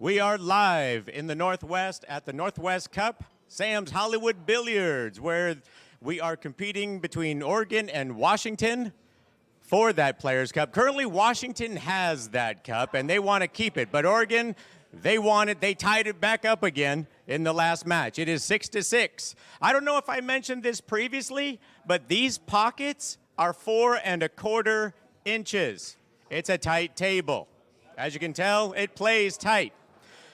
We are live in the Northwest at the Northwest Cup, Sam's Hollywood Billiards, where we are competing between Oregon and Washington for that Players' Cup. Currently, Washington has that cup, and they want to keep it. But Oregon, they want it. They tied it back up again in the last match. It is 6-6. I don't know if I mentioned this previously, but these pockets are 4 1/4 inches. It's a tight table. As you can tell, it plays tight.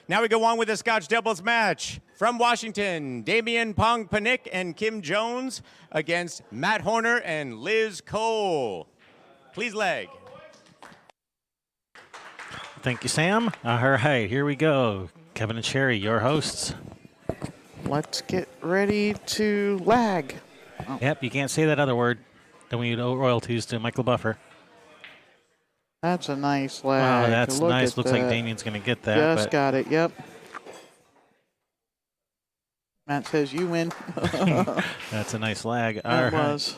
Now we go on with the Scotch doubles match. From Washington, Damian Pongpanik and Kim Jones against Matt Horner and Liz Cole. Please leg. Thank you, Sam. All right, here we go. Kevin and Sherry, your hosts. Let's get ready to lag. Oh. Yep, you can't say that other word. Then we owe royalties to Michael Buffer. That's a nice lag. Wow, that's nice. Looks like Damian's going to get that. Just got it, yep. Matt says you win. That's a nice lag. That was.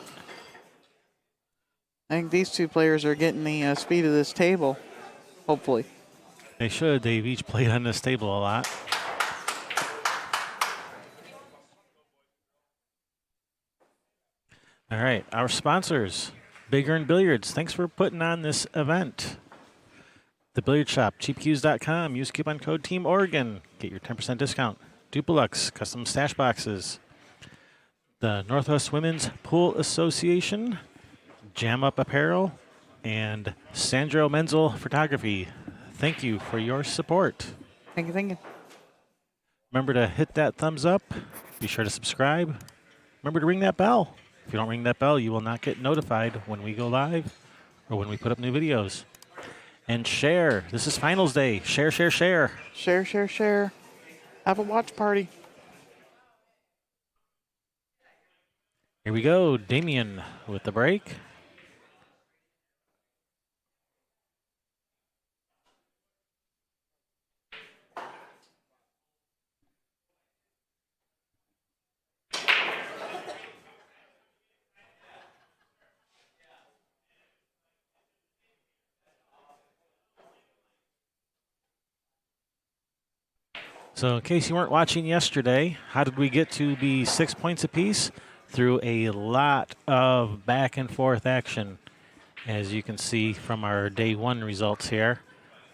I think these two players are getting the speed of this table, hopefully. They should. They've each played on this table a lot. All right, our sponsors, Bigger and Billiards. Thanks for putting on this event. The Billiard Shop, cheapcues.com. Use coupon code Team Oregon. Get your 10% discount. Duplex, custom stash boxes. The Northwest Women's Pool Association, Jam Up Apparel, and Sandro Menzel Photography. Thank you for your support. Thank you, thank you. Remember to hit that thumbs up. Be sure to subscribe. Remember to ring that bell. If you don't ring that bell, you will not get notified when we go live or when we put up new videos. And share. This is finals day. Share, share, share. Share, share, share. Have a watch party. Here we go. Damian with the break. So in case you weren't watching yesterday, how did we get to be 6 points apiece? Through a lot of back and forth action. As you can see from our day one results here,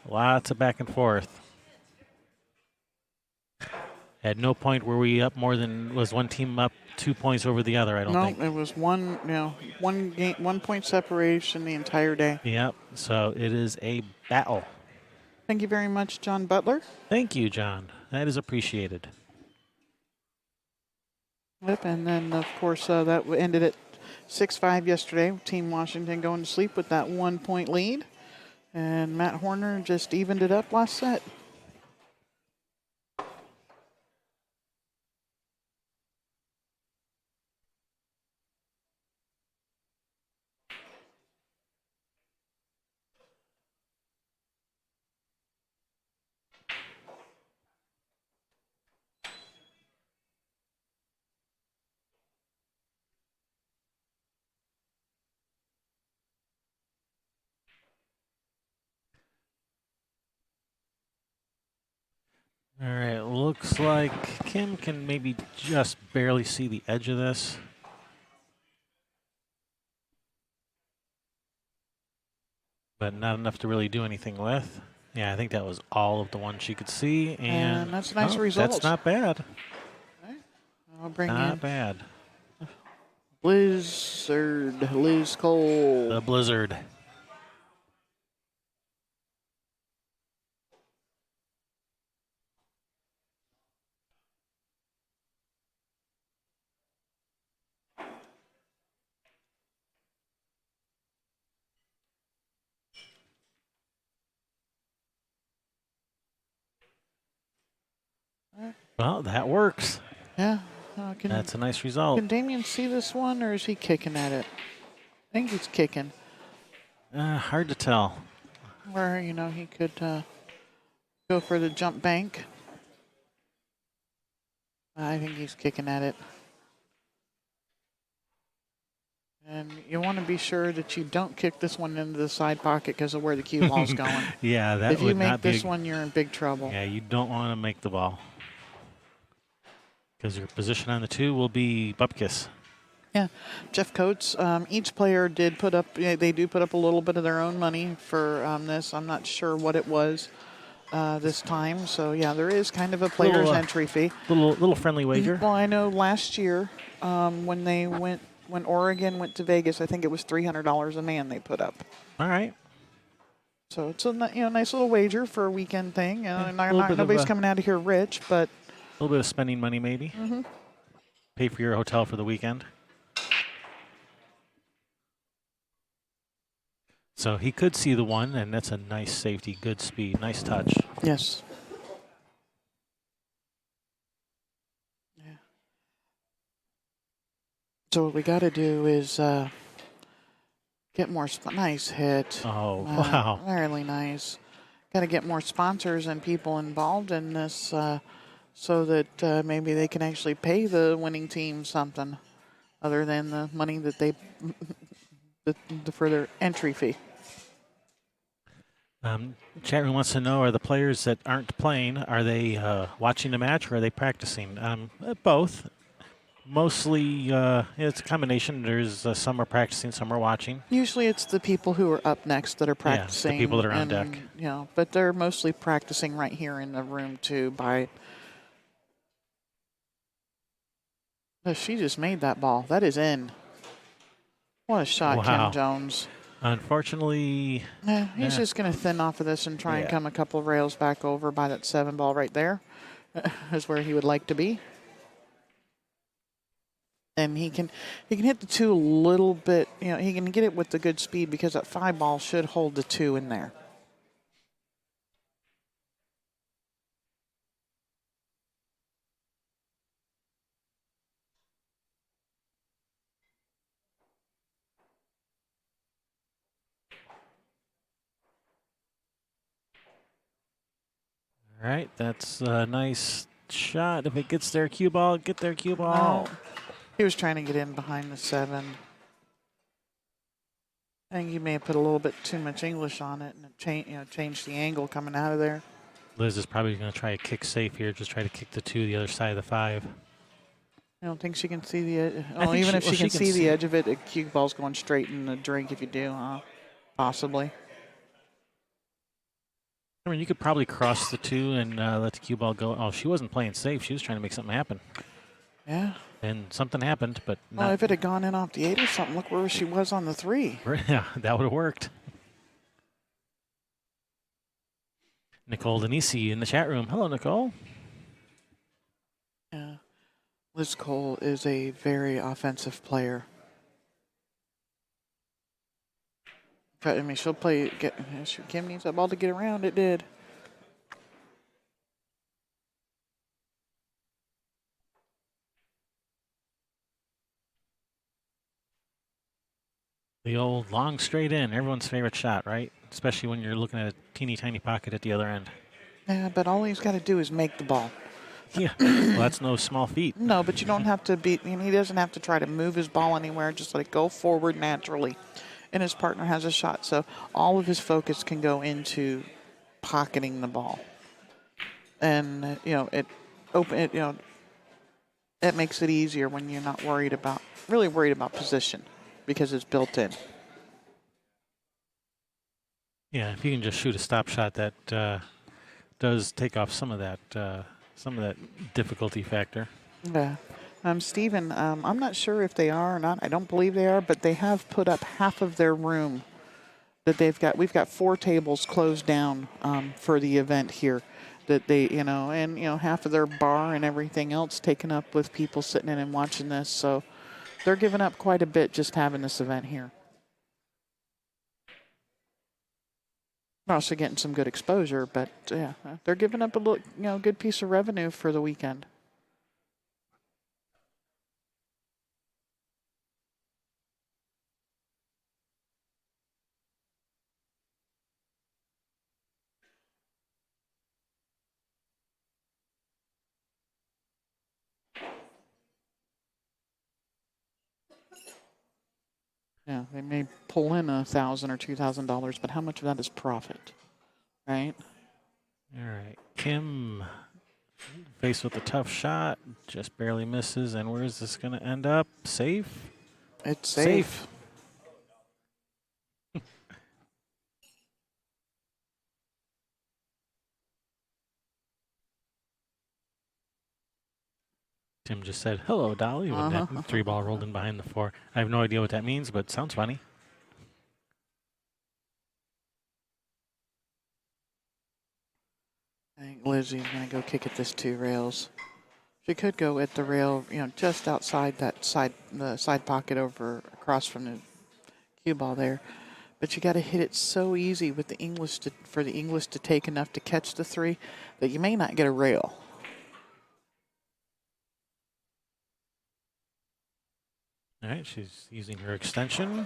lots of back and forth. At no point were we up more than, was one team up 2 points over the other, I don't think. No, it was one game, 1 point separation the entire day. Yep, so it is a battle. Thank you very much, John Butler. Thank you, John. That is appreciated. Yep, and then, of course, that ended at 6-5 yesterday. Team Washington going to sleep with that 1 point lead. And Matt Horner just evened it up last set. All right, looks like Kim can maybe just barely see the edge of this. But not enough to really do anything with. Yeah, I think that was all of the one she could see. And that's a nice result. That's not bad. Okay. I'll bring Not bad. Blizzard, Liz Cole. The Blizzard. Well, that works. Yeah. That's a nice result. Can Damian see this one, or is he kicking at it? I think he's kicking. Hard to tell. Or, he could go for the jump bank. I think he's kicking at it. And you want to be sure that you don't kick this one into the side pocket because of where the cue ball's going. Yeah, that If you would make not be this one, you're in big trouble. Yeah, you don't want to make the ball. Because your position on the 2 will be Bupkis. Yeah, Jeff Coates. Each player did put up. They do put up a little bit of their own money for this. I'm not sure what it was this time. So yeah, there is kind of a player's entry fee. Little friendly wager. Well, I know last year when Oregon went to Vegas, I think it was $300 a man they put up. All right. So it's a nice little wager for a weekend thing. Yeah, Nobody's coming out of here rich, but a little bit of spending money maybe. Mm-hmm. Pay for your hotel for the weekend. So he could see the 1, and that's a nice safety, good speed, nice touch. yes. Yeah. So what we got to do is get more. Nice hit. Oh, wow. Really nice. Got to get more sponsors and people involved in this so that maybe they can actually pay the winning team something other than the money that they for their entry fee. Chat room wants to know, are the players that aren't playing, are they watching the match or are they practicing? Both. Mostly, it's a combination. There's some are practicing, some are watching. Usually it's the people who are up next that are practicing. Yeah, the people that are on deck. But they're mostly practicing right here in the room too. She just made that ball. That is in. What a shot, Wow. Kim Jones. Unfortunately, He's just going to thin off of this and try and come a couple rails back over by that 7 ball right there. Is where he would like to be. And he can hit the 2 a little bit. He can get it with the good speed because that 5 ball should hold the 2 in there. all right, that's a nice shot. If it gets their cue ball, get their cue ball. No. He was trying to get in behind the 7. I think he may have put a little bit too much English on it and it changed the angle coming out of there. Liz is probably going to try a kick safe here, just try to kick the 2 the other side of the 5. I don't think she can see the edge. think Even she- if well, she she can can see see- the edge of it, a cue ball's going straight in the drink if you do, huh? Possibly. I mean, you could probably cross the 2 and let the cue ball go. Oh, she wasn't playing safe. She was trying to make something happen. Yeah. And something happened, but Well, not. if it had gone in off the 8 or something, look where she was on the 3. Yeah, that would have worked. Nicole Denisi in the chat room. Hello, Nicole. Yeah. Liz Cole is a very offensive player. But, I mean, she'll play. Kim needs that ball to get around. It did. The old long straight in, everyone's favorite shot, right? Especially when you're looking at a teeny tiny pocket at the other end. Yeah, but all he's got to do is make the ball. Yeah, well, that's no small feat. No, but you don't have to be. He doesn't have to try to move his ball anywhere. Just let it go forward naturally, and his partner has a shot. So all of his focus can go into pocketing the ball, and it makes it easier when you're not worried about position because it's built in. Yeah, if you can just shoot a stop shot, that does take off some of that difficulty factor. Yeah. Stephen, I'm not sure if they are or not. I don't believe they are, but they have put up half of their room that they've got. We've got 4 tables closed down for the event here that they, and, half of their bar and everything else taken up with people sitting in and watching this. So they're giving up quite a bit just having this event here. They're also getting some good exposure, but yeah, they're giving up a little, good piece of revenue for the weekend. Yeah, they may pull in $1,000 or $2,000, but how much of that is profit, right? All right. Kim faced with a tough shot, just barely misses. And where is this going to end up? Safe? It's safe. Tim just said, hello, Dolly, when that 3-ball rolled in behind the 4. I have no idea what that means, but sounds funny. I think Lizzie's going to go kick at this 2 rails. She could go at the rail, just outside the side pocket over across from the cue ball there. But you got to hit it so easy with the English for the English to take enough to catch the 3 that you may not get a rail. All right, she's using her extension.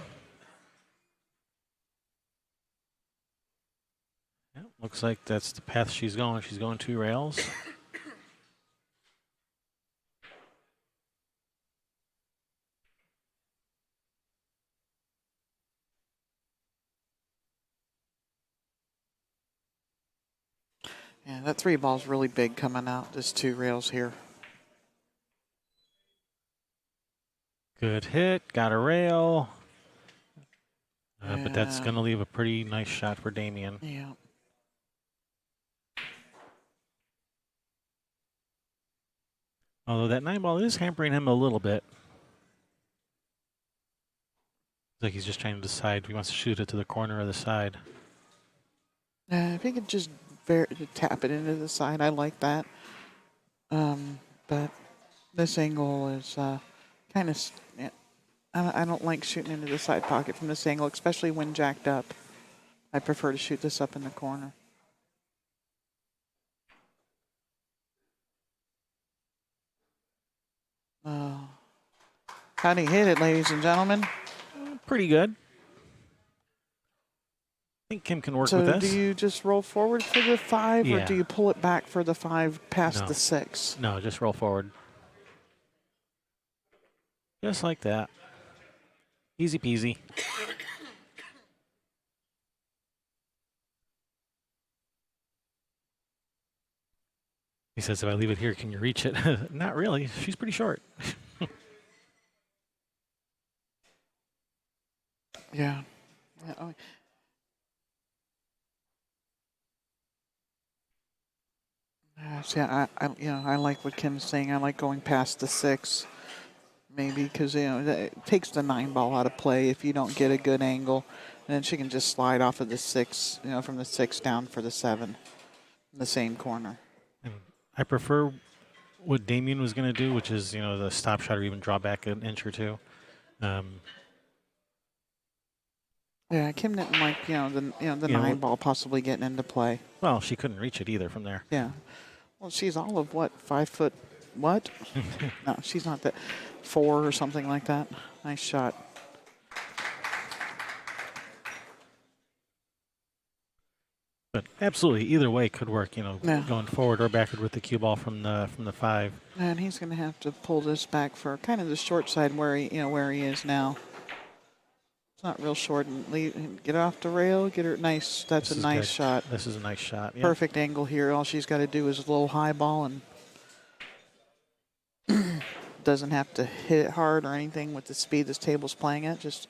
Yeah, looks like that's the path she's going. She's going 2 rails. Yeah, that 3 ball's really big coming out. There's 2 rails here. Good hit, got a rail. But that's Yeah. going to leave a pretty nice shot for Damien. Yeah. Although that 9-ball is hampering him a little bit. It's like he's just trying to decide if he wants to shoot it to the corner or the side. If he could just tap it into the side, I like that. But this angle is kind of. I don't like shooting into the side pocket from this angle, especially when jacked up. I prefer to shoot this up in the corner. Oh. How do you hit it, ladies and gentlemen? Pretty good. I think Kim can work So with this. do you just roll forward for the 5, or Yeah. do you pull it back for the 5 past No. the 6? No, just roll forward. Just like that. Easy peasy. He says, if I leave it here, can you reach it? Not really. She's pretty short. Yeah. Yeah. Oh. See, I like what Kim's saying. I like going past the 6, maybe, because it takes the 9 ball out of play if you don't get a good angle, and then she can just slide off of the 6, from the 6 down for the 7, in the same corner. And I prefer what Damien was going to do, which is, the stop shot or even draw back an inch or 2. Yeah, Kim didn't like the Yeah, 9 ball possibly getting into play. Well, she couldn't reach it either from there. Yeah. Well, she's all of what, 5 foot? What? No, she's not that. 4 or something like that. Nice shot. But absolutely, either way could work. Yeah. Going forward or backward with the cue ball from the 5. And he's going to have to pull this back for kind of the short side where he is now. It's not real short, and get off the rail, get her nice. That's a nice shot. This is a nice shot. Yeah. Perfect angle here. All she's got to do is a little high ball, and doesn't have to hit it hard or anything with the speed this table's playing at. Just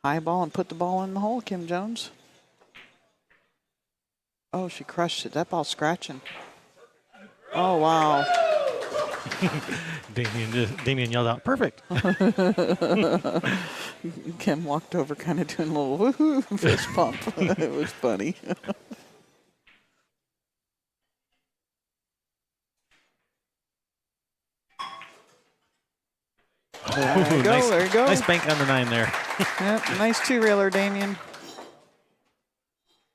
high ball and put the ball in the hole, Kim Jones. Oh, she crushed it. That ball's scratching. Oh, wow. Damien yelled out, perfect. Kim walked over kind of doing a little woohoo fist pump. It was funny. There you go. Nice, there you go. Nice bank on the 9 there. Yep, nice 2-railer, Damien.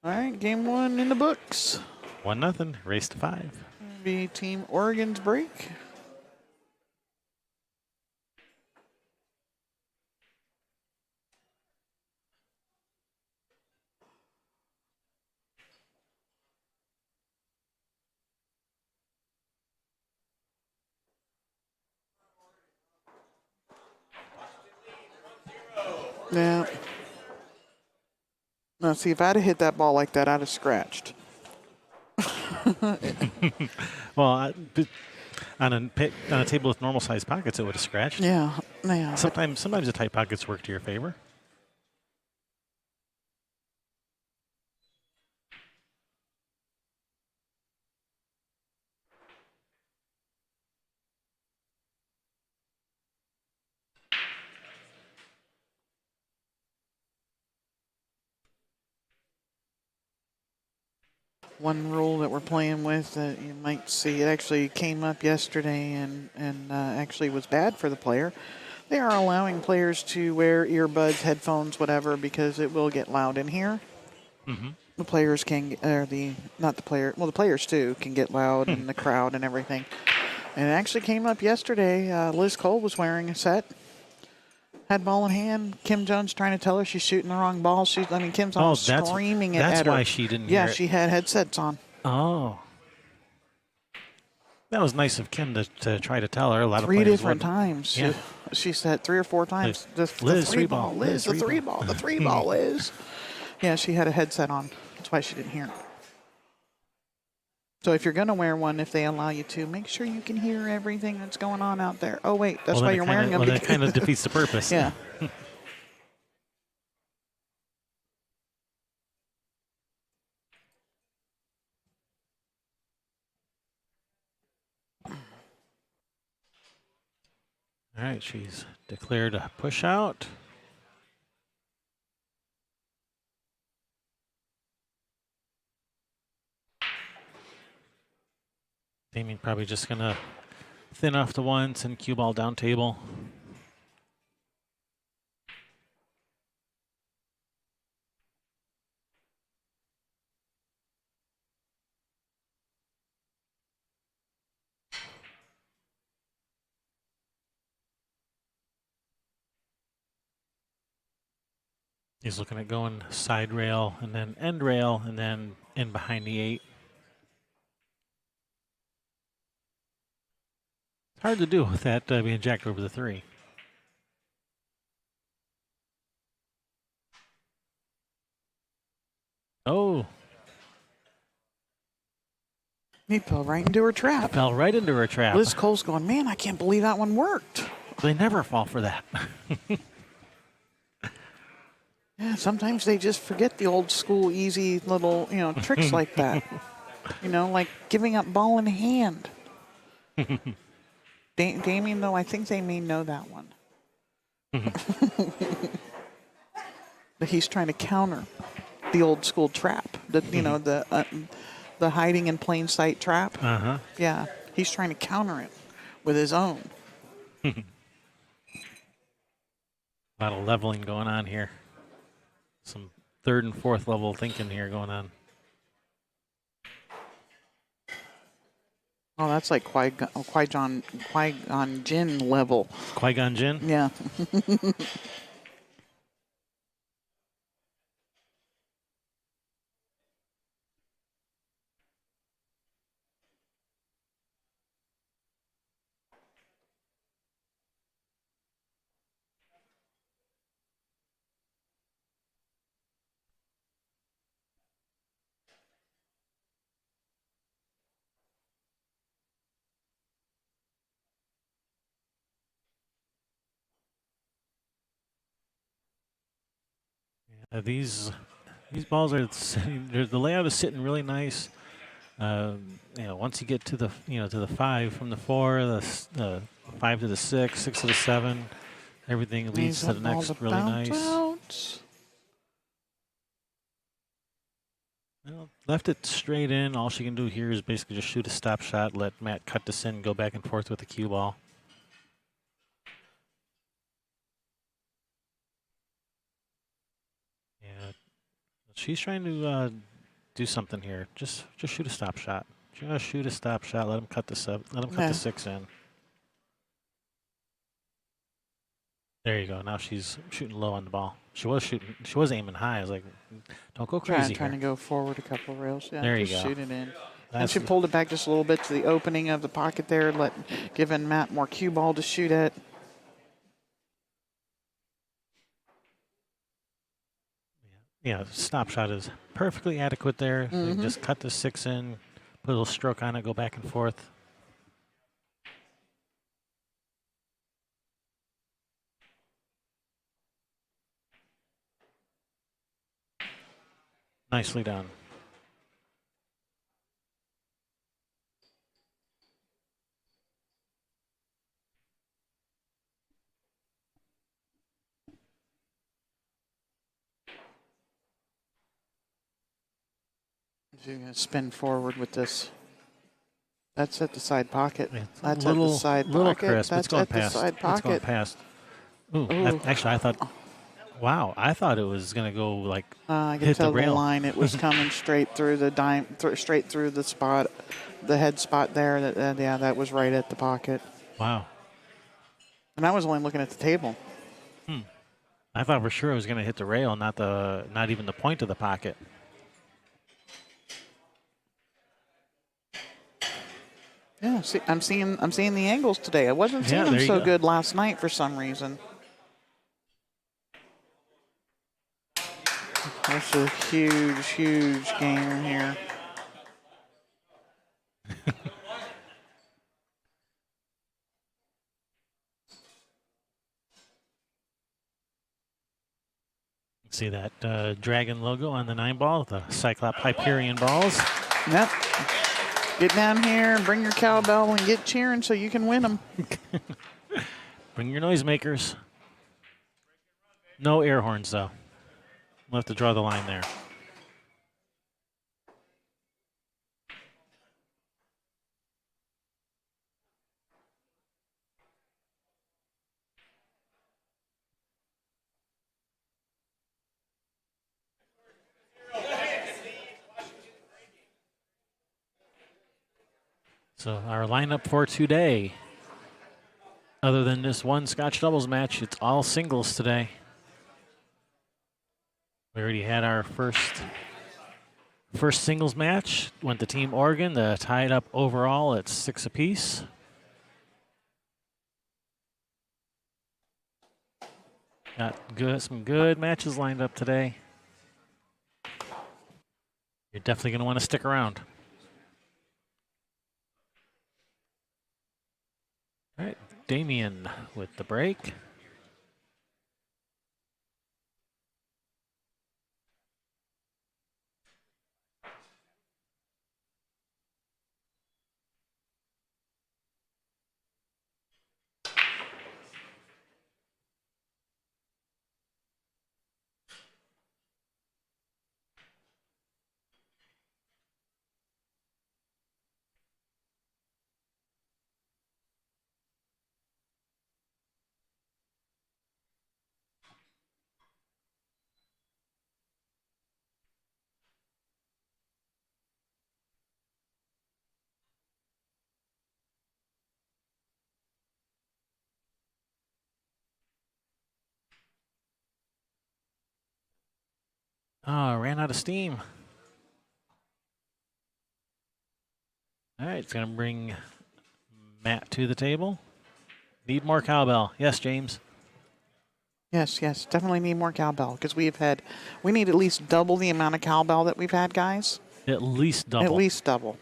All right, game 1 in the books. 1-0. Race to 5. Be Team Oregon's break. Yeah. Now, see, if I'd have hit that ball like that, I'd have scratched. Well, on a table with normal sized pockets, it would have scratched. Yeah, yeah. Sometimes the tight pockets work to your favor. One rule that we're playing with that you might see, it actually came up yesterday and actually was bad for the player. They are allowing players to wear earbuds, headphones, whatever, because it will get loud in here. Mm-hmm. The players can, or the, not the player, well, the players too can get loud in the crowd and everything. And it actually came up yesterday. Liz Cole was wearing a set, had ball in hand. Kim Jones trying to tell her she's shooting the wrong ball. Kim's almost screaming at her. That's why she didn't hear Yeah, it. she had headsets on. Oh. That was nice of Kim to try to tell her. A lot Three of players different wouldn't. times. Yeah. She said 3 or 4 times. The Liz, three three ball, ball. Liz, the Liz, three ball, the three ball, Liz. Yeah, she had a headset on. That's why she didn't hear it. So if you're going to wear one, if they allow you to, make sure you can hear everything that's going on out there. Oh, wait, that's why you're wearing them. Well, that kind of defeats the purpose. Yeah. All right, she's declared a push out. Damien probably just going to thin off the once and cue ball down table. He's looking at going side rail and then end rail and then in behind the 8. It's hard to do with that being jacked over the 3. Oh. He fell right into her trap. Fell right into her trap. Liz Cole's going, man, I can't believe that one worked. They never fall for that. Yeah, sometimes they just forget the old school, easy little, tricks like that. Like giving up ball in hand. Damien, though, I think they may know that one. But he's trying to counter the old school trap. The hiding in plain sight trap. Uh-huh. Yeah, he's trying to counter it with his own. A lot of leveling going on here. Some 3rd and 4th level thinking here going on. Oh, that's like Qui-Gon Jinn level. Qui-Gon Jinn? Yeah. These balls are the layout is sitting really nice. Once you get to the to the 5 from the 4, the 5 to the 6, 6 to the 7, everything leads to the next really nice. Well, left it straight in. All she can do here is basically just shoot a stop shot, let Matt cut this in, go back and forth with the cue ball. Yeah, she's trying to do something here. Just shoot a stop shot. Just shoot a stop shot. Let him cut the 6 in. There you go. Now she's shooting low on the ball. She was aiming high. I was like, don't go crazy. Trying to go forward a couple of rails. Yeah, there you just go. shoot it in. And she pulled it back just a little bit to the opening of the pocket there, giving Matt more cue ball to shoot at. Yeah, stop shot is perfectly adequate there. You can just cut the 6 in, put a little stroke on it, go back and forth. Nicely done. So you're going to spin forward with this. That's at the side pocket. It's That's a at the side little pocket. crisp. That's It's going at the past. side It's going pocket. past. Ooh, Ooh. actually, I thought, wow, I thought it was going to go like I could hit the tell the rail. line. It was coming straight through the straight through the spot, the head spot there. Yeah, that was right at the pocket. Wow. And I was only looking at the table. I thought for sure it was going to hit the rail, not even the point of the pocket. Yeah, see, I'm seeing the angles today. I wasn't seeing Yeah, them there you so go. good last night for some reason. That's a huge, huge game here. See that dragon logo on the 9-ball, the Cyclop Hyperion balls. Yep. Get down here and bring your cowbell and get cheering so you can win them. Bring your noisemakers. No air horns, though. We'll have to draw the line there. So our lineup for today, other than this one Scotch doubles match, it's all singles today. We already had our first singles match. Went to Team Oregon. The tied up overall at 6 apiece. Got some good matches lined up today. You're definitely going to want to stick around. All right, Damien with the break. Oh, ran out of steam. All right, it's going to bring Matt to the table. Need more cowbell. Yes, James. Yes, definitely need more cowbell because we need at least double the amount of cowbell that we've had, guys. At least double. At least double.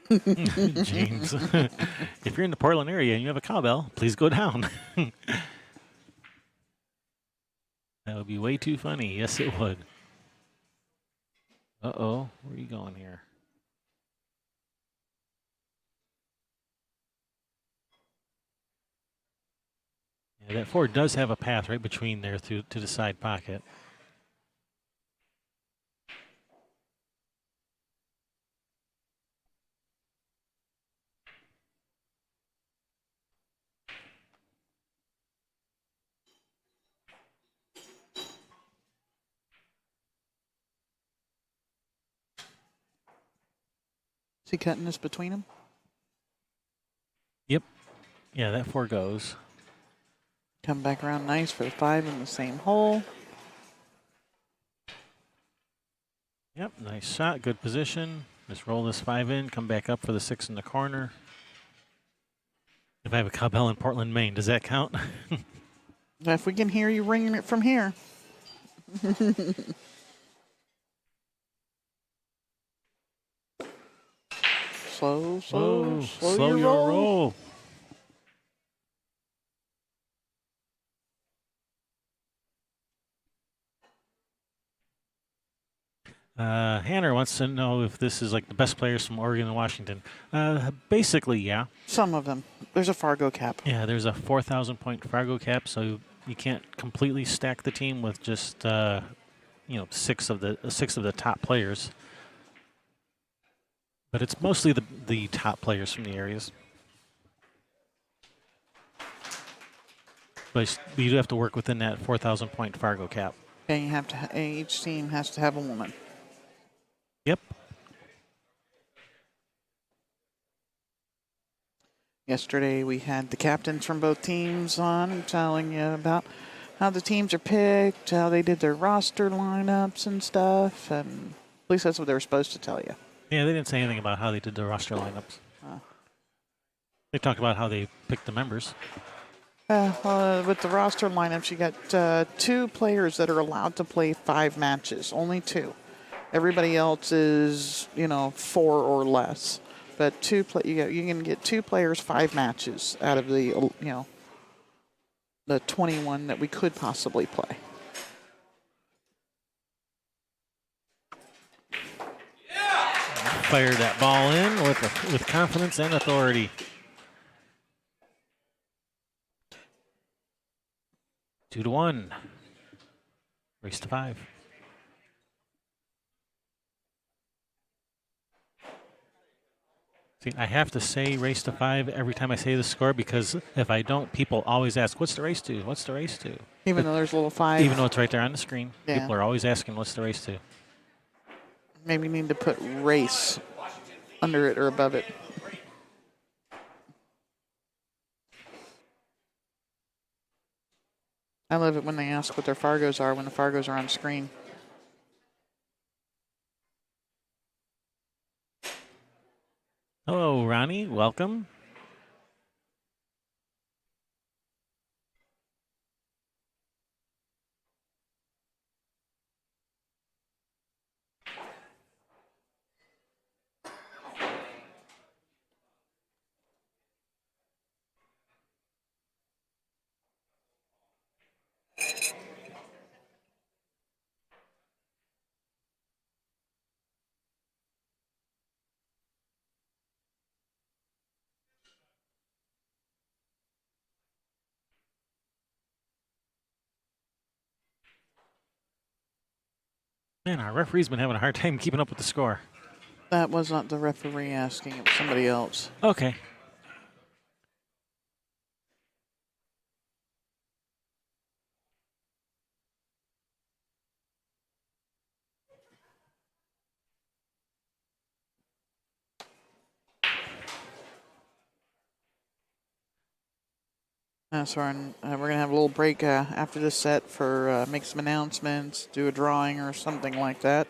James. If you're in the Portland area and you have a cowbell, please go down. That would be way too funny. Yes, it would. Uh-oh. Where are you going here? Yeah, that 4 does have a path right between there to the side pocket. Is he cutting this between them? Yeah, that 4 goes. Come back around nice for the 5 in the same hole. Yep, nice shot, good position. Just roll this 5 in, come back up for the 6 in the corner. If I have a cowbell in Portland, Maine, does that count? If we can hear you ringing it from here. Slow, Whoa, slow your roll. Hanner wants to know if this is like the best players from Oregon and Washington. Basically, yeah. Some of them. There's a Fargo cap. Yeah, there's a 4,000 point Fargo cap, so you can't completely stack the team with just six of the top players. But it's mostly the top players from the areas. But you do have to work within that 4,000 point Fargo cap. And you have to. Each team has to have a woman. Yep. Yesterday we had the captains from both teams on telling you about how the teams are picked, how they did their roster lineups and stuff, and at least that's what they were supposed to tell you. Yeah, they didn't say anything about how they did the roster lineups. They talked about how they picked the members. With the roster lineups, you got 2 players that are allowed to play 5 matches, only 2. Everybody else is, 4 or less. But you can get 2 players 5 matches out of the, the 21 that we could possibly play. Fired that ball in with confidence and authority. 2-1. Race to 5. See, I have to say race to 5 every time I say the score because if I don't, people always ask, what's the race to? What's the race to? Even though there's a little 5. Even though it's right there on the screen. Yeah. People are always asking, what's the race to? Maybe you need to put race under it or above it. I love it when they ask what their Fargos are when the Fargos are on screen. Hello, Ronnie. Welcome. Man, our referee's been having a hard time keeping up with the score. That was not the referee asking, it was somebody else. Okay. So we're going to have a little break after this set for make some announcements, do a drawing or something like that.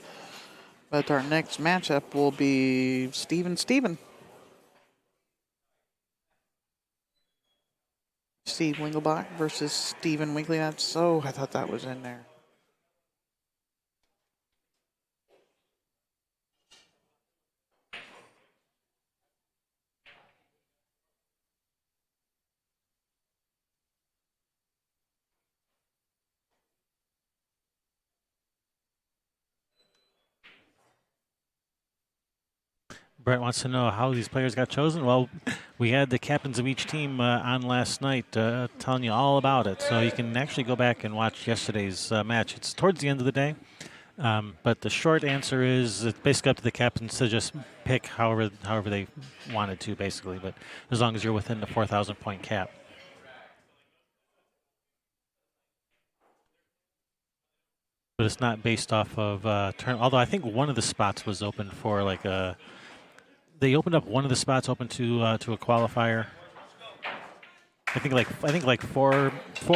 But our next matchup will be Steven. Steve Wingelbach versus Stephen Weekly. I thought that was in there. Brett wants to know how these players got chosen. Well, we had the captains of each team on last night telling you all about it. So you can actually go back and watch yesterday's match. It's towards the end of the day. But the short answer is it's basically up to the captains to just pick however they wanted to, basically. But as long as you're within the 4,000 point cap. But it's not based off of turn. Although I think one of the spots was open for like a. They opened up one of the spots open to a qualifier. I think like four,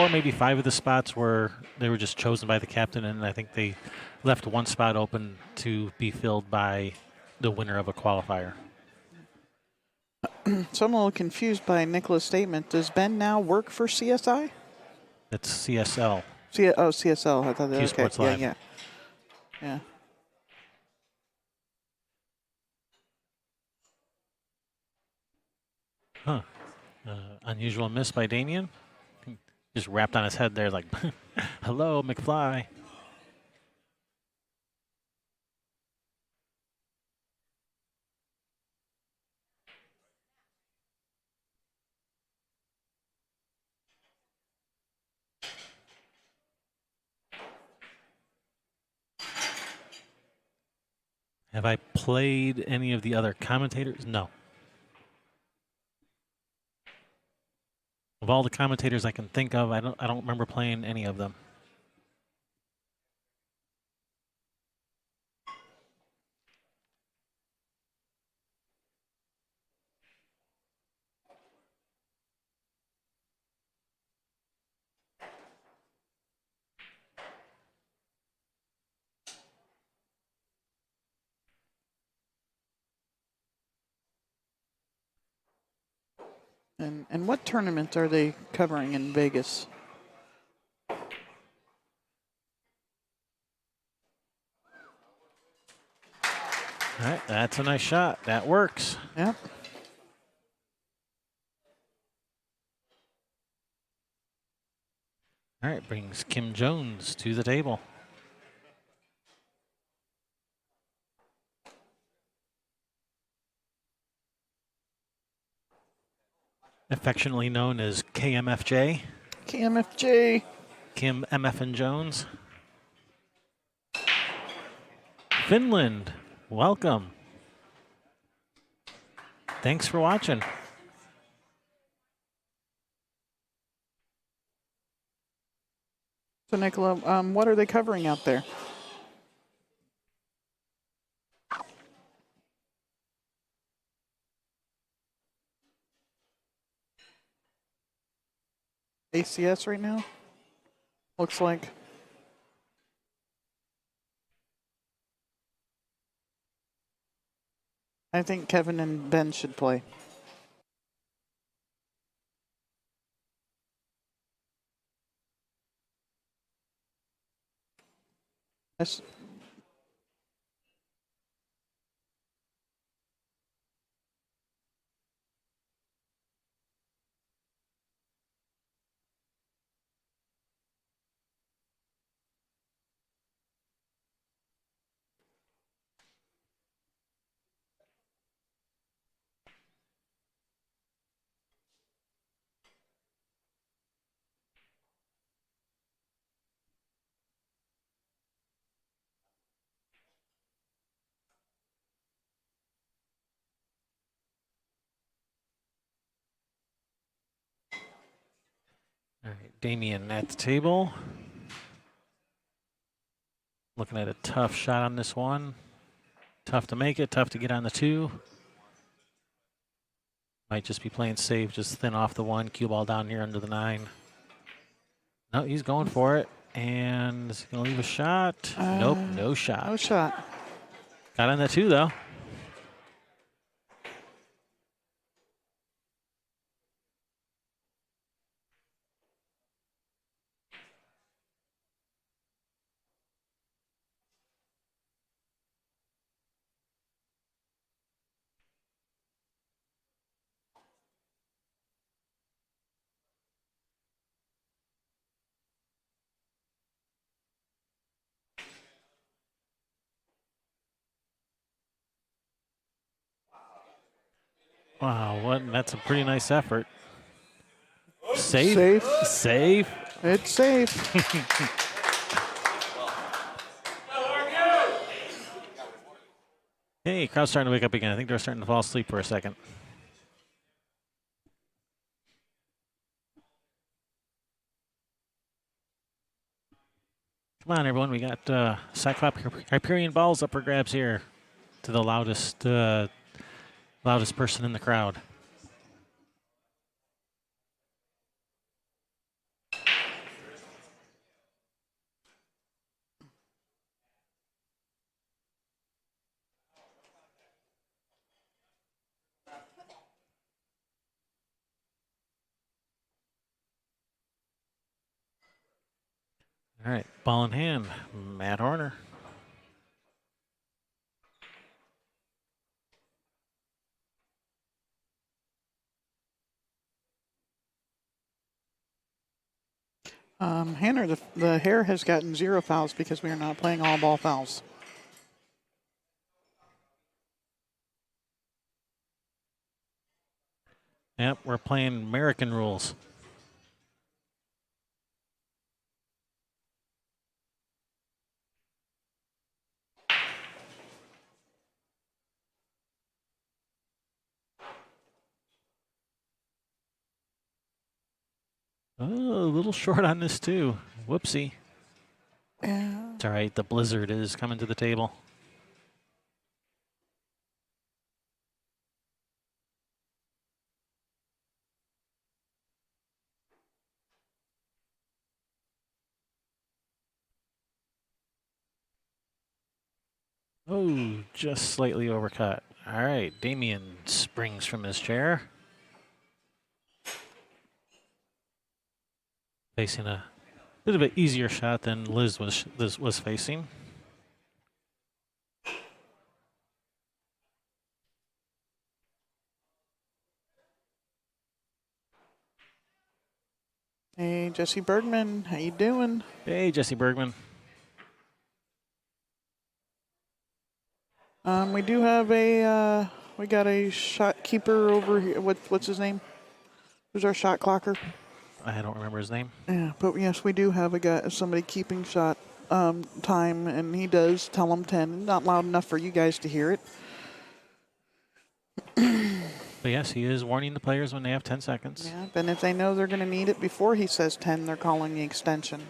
maybe five of the spots were they were just chosen by the captain, and I think they left one spot open to be filled by the winner of a qualifier. So I'm a little confused by Nicola's statement. Does Ben now work for CSI? That's CSL. CSL. I thought that. Q Okay. Sports Live. Yeah. Huh. Unusual miss by Damien. Just wrapped on his head there like, hello, McFly. Have I played any of the other commentators? No. Of all the commentators I can think of, I don't remember playing any of them. And what tournament are they covering in Vegas? All right, that's a nice shot. That works. Yep. All right, brings Kim Jones to the table. Affectionately known as KMFJ. KMFJ. Kim MF and Jones. Finland, welcome. Thanks for watching. So Nicola, what are they covering out there? ACS right now? Looks like. I think Kevin and Ben should play. Yes. All right, Damien at the table. Looking at a tough shot on this one. Tough to make it, tough to get on the two. Might just be playing safe, just thin off the one. Cue ball down here under the 9. No, he's going for it. And is he going to leave a shot? Nope, no shot. No shot. Got on the 2, though. Wow, that's a pretty nice effort. Safe. Safe. Safe. It's safe. Hey, crowd's starting to wake up again. I think they're starting to fall asleep for a second. Come on, everyone. We got Cyclops Hyperion balls up for grabs here to the loudest person in the crowd. All right, ball in hand, Matt Horner. Hanner, the hair has gotten 0 fouls because we are not playing all ball fouls. Yep, we're playing American rules. Oh, a little short on this too. Whoopsie. Yeah. It's all right. The blizzard is coming to the table. Oh, just slightly overcut. All right, Damien springs from his chair. Facing a bit of an easier shot than Liz was facing. Hey, Jesse Bergman, how you doing? Hey, Jesse Bergman. We do have we got a shot keeper over here. What's his name? Who's our shot clocker? I don't remember his name. Yeah, but yes, we do have somebody keeping shot time, and he does tell them 10. Not loud enough for you guys to hear it. But yes, he is warning the players when they have 10 seconds. Yeah, and if they know they're going to need it before he says 10, they're calling the extension.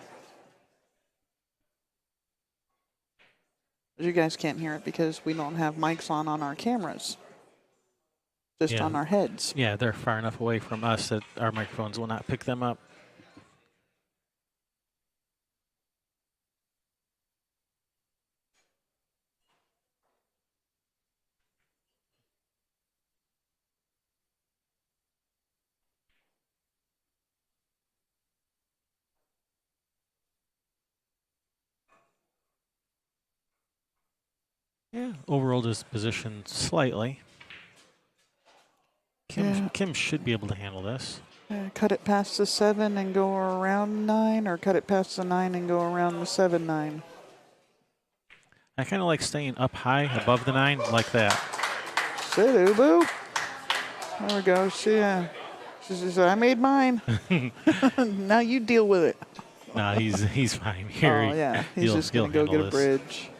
You guys can't hear it because we don't have mics on our cameras, just Yeah. on our heads. Yeah, they're far enough away from us that our microphones will not pick them up. Yeah, overall disposition slightly. Kim should be able to handle this. Cut it past the 7 and go around 9, or cut it past the 9 and go around the 7-9. I kind of like staying up high above the 9 like that. Sit, boo. There we go. She says, I made mine. Now you deal with it. Nah, he's fine here. Oh, yeah. He's just going to go get a bridge.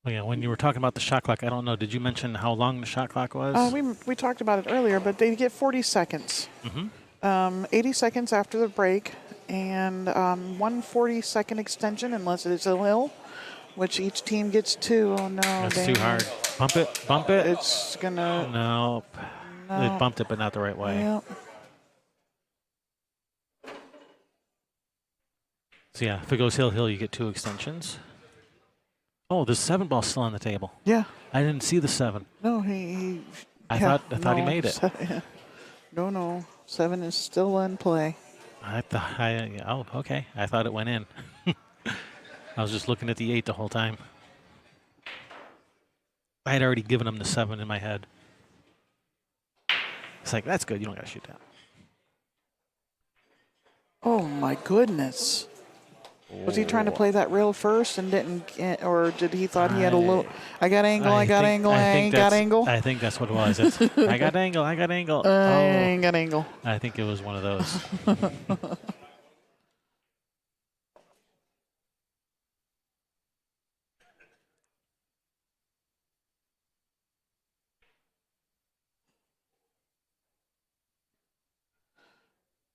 Oh, yeah, when you were talking about the shot clock, I don't know. Did you mention how long the shot clock was? We talked about it earlier, but they get 40 seconds. 80 seconds after the break, and 140-second extension unless it is a hill, which each team gets 2. Oh, no. That's too hard. Bump it. Bump it. It's going to... No. It bumped it, but not the right way. Yeah. So, yeah, if it goes hill, you get 2 extensions. Oh, the 7 ball's still on the table. Yeah. I didn't see the 7. No, he I thought he made it. No. 7 is still in play. Oh, okay. I thought it went in. I was just looking at the 8 the whole time. I had already given him the 7 in my head. It's like, that's good. You don't got to shoot that. Oh, my goodness. Was he trying to play that rail first and didn't get, or did he thought he had a little, I got angle, I got angle. I think that's what it was. I got angle. I ain't got angle. I think it was one of those.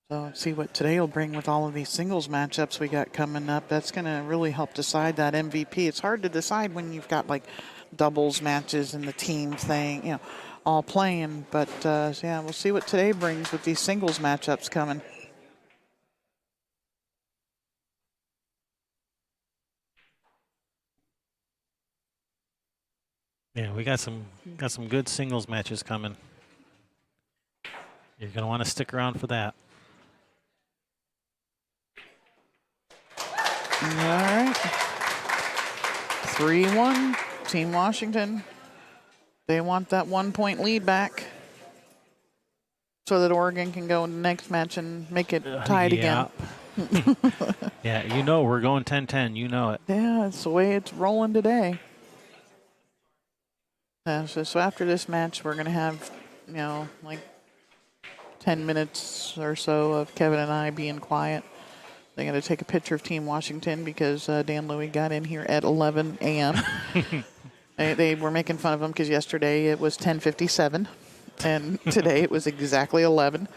So let's see what today will bring with all of these singles matchups we got coming up. That's going to really help decide that MVP. It's hard to decide when you've got like doubles matches and the team thing, all playing. But yeah, we'll see what today brings with these singles matchups coming. Yeah, we got some good singles matches coming. You're gonna want to stick around for that. All right. 3-1, Team Washington. They want that 1-point lead back so that Oregon can go in the next match and make it tied again. Yeah, we're going 10-10. You know it. Yeah, that's the way it's rolling today. So after this match, we're going to have, like 10 minutes or so of Kevin and I being quiet. They're going to take a picture of Team Washington because Dan Louie got in here at 11 a.m. They were making fun of him because yesterday it was 10:57, and today it was exactly 11.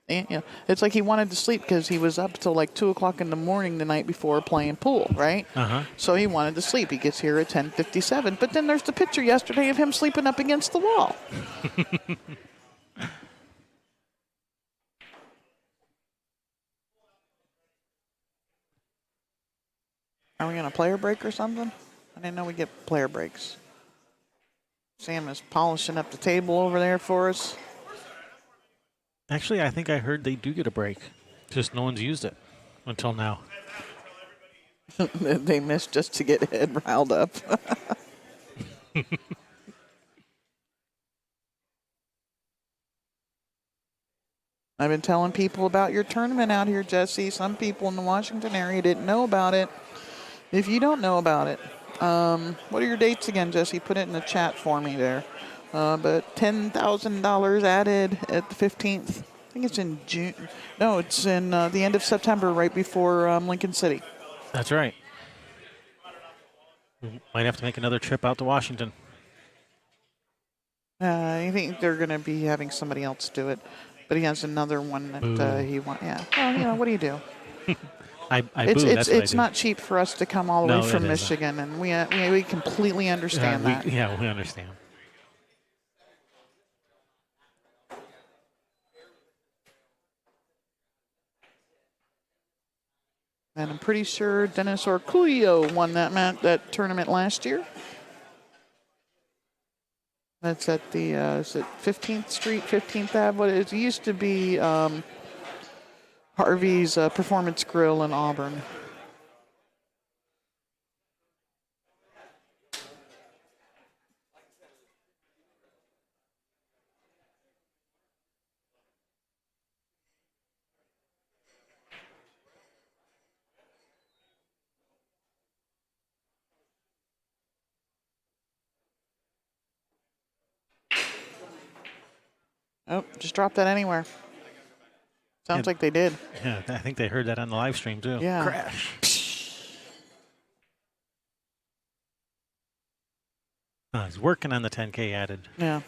And, it's like he wanted to sleep because he was up till like 2 o'clock in the morning the night before playing pool, right? So he wanted to sleep. He gets here at 10:57, but then there's the picture yesterday of him sleeping up against the wall. Are we on a player break or something? I didn't know we get player breaks. Sam is polishing up the table over there for us. Actually, I think I heard they do get a break. Just no one's used it until now. They missed just to get Ed riled up. I've been telling people about your tournament out here, Jesse. Some people in the Washington area didn't know about it. If you don't know about it, what are your dates again, Jesse? Put it in the chat for me there. But $10,000 added at the 15th. I think it's in June. No, it's in the end of September, right before Lincoln City. That's right. We might have to make another trip out to Washington. I think they're going to be having somebody else do it. But he has another one that he wants. Yeah. Well, what do you do? I boo. It's not cheap for us to come all the way from it Michigan, and we completely understand that. Yeah, we understand. And I'm pretty sure Dennis Orculio won that tournament last year. That's at the is it 15th Street, 15th Ave? What it used to be Harvey's Performance Grill in Auburn. Oh, just drop that anywhere. Sounds like they did. Yeah, I think they heard that on the live stream too. Yeah. Crash. He's working on the 10K added. Yeah.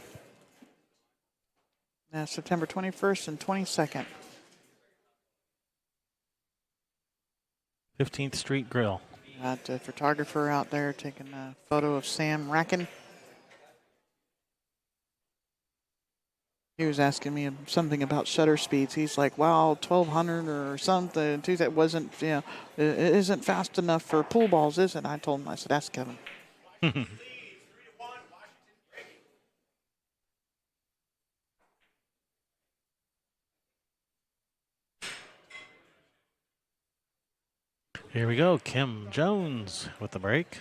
Yeah, September 21st and 22nd. 15th Street Grill. Got a photographer out there taking a photo of Sam Racken. He was asking me something about shutter speeds. He's like, wow, 1,200 or something. That wasn't, it isn't fast enough for pool balls, is it? I told him, I said, ask Kevin. Here we go. Kim Jones with the break.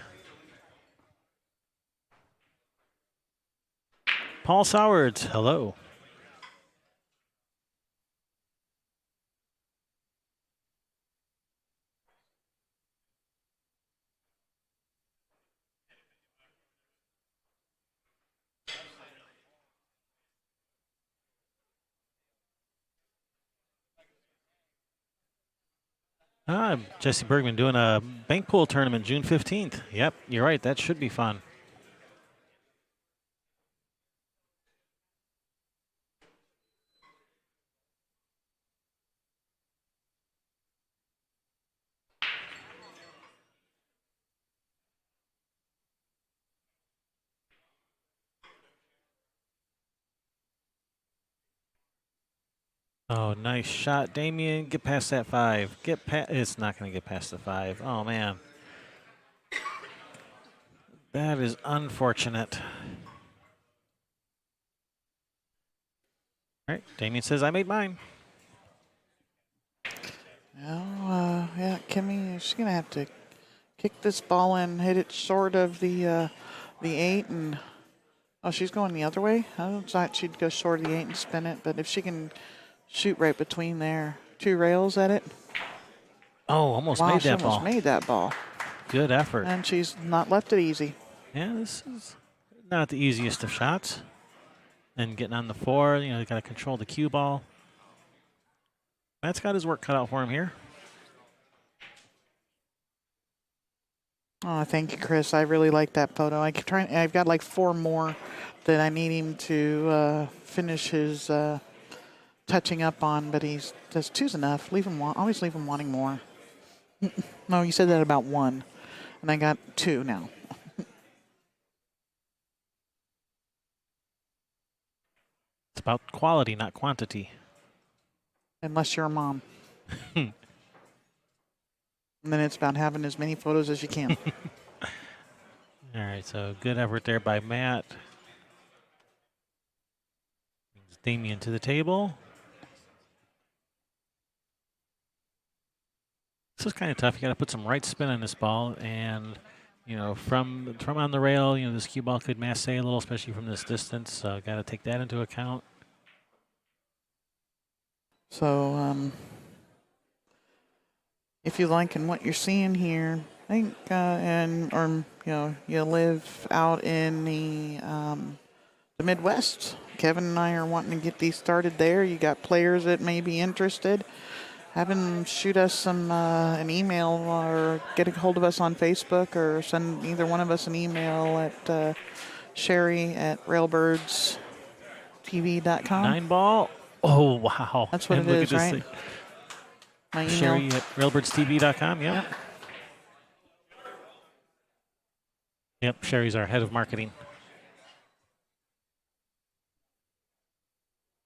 Paul Sowards, hello. Jesse Bergman doing a bank pool tournament June 15th. Yep, you're right. That should be fun. Oh, nice shot, Damien. Get past that 5. It's not going to get past the 5. Oh, man. That is unfortunate. All right, Damien says, I made mine. Yeah, Kimmy, she's going to have to kick this ball in, hit it short of the 8, and she's going the other way. I thought she'd go short of the 8 and spin it, but if she can shoot right between there, 2 rails at it. Oh, almost Wow, made she that almost ball. made that ball. Good effort. And she's not left it easy. Yeah, this is not the easiest of shots. And getting on the 4, you got to control the cue ball. Matt's got his work cut out for him here. Oh, thank you, Chris. I really like that photo. I've got like 4 more that I need him to finish his touching up on, but he's just 2's enough. Always leave him wanting more. No, you said that about 1, and I got 2 now. It's about quality, not quantity. Unless you're a mom. And then it's about having as many photos as you can. All right, so good effort there by Matt. Brings Damien to the table. This is kind of tough. You got to put some right spin on this ball, and from on the rail, this cue ball could masse a little, especially from this distance. So got to take that into account. So, if you like and what you're seeing here, I think, you live out in the Midwest. Kevin and I are wanting to get these started there. You got players that may be interested. Have them shoot us an email or get a hold of us on Facebook or send either one of us an email at sherry@railbirdstv.com. 9 ball. Oh, wow. That's what And it look is, at right? this My thing. email. Sherry at railbirdstv.com. Yep. Yep, Sherry's our head of marketing.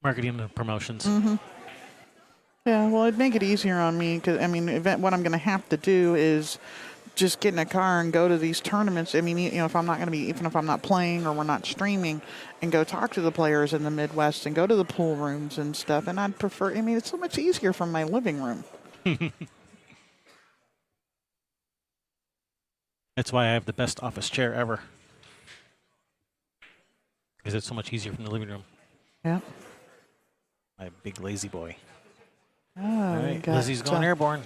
Marketing and promotions. Mm-hmm. Yeah, well, it'd make it easier on me because, what I'm going to have to do is just get in a car and go to these tournaments. If I'm not going to be, even if I'm not playing or we're not streaming, and go talk to the players in the Midwest and go to the pool rooms and stuff. And I'd prefer, it's so much easier from my living room. That's why I have the best office chair ever. Because it's so much easier from the living room. Yeah. My big lazy boy. Oh, All right, Lizzie's going airborne.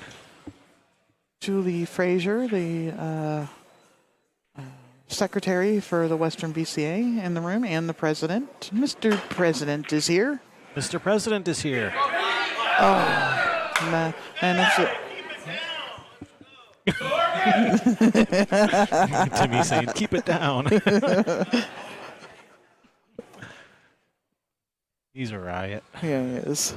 Julie Frazier, the secretary for the Western BCA in the room, and the president. Mr. President is here. Mr. President is here. Oh, and it's Timmy saying, keep it down. He's a riot. Yeah, he is.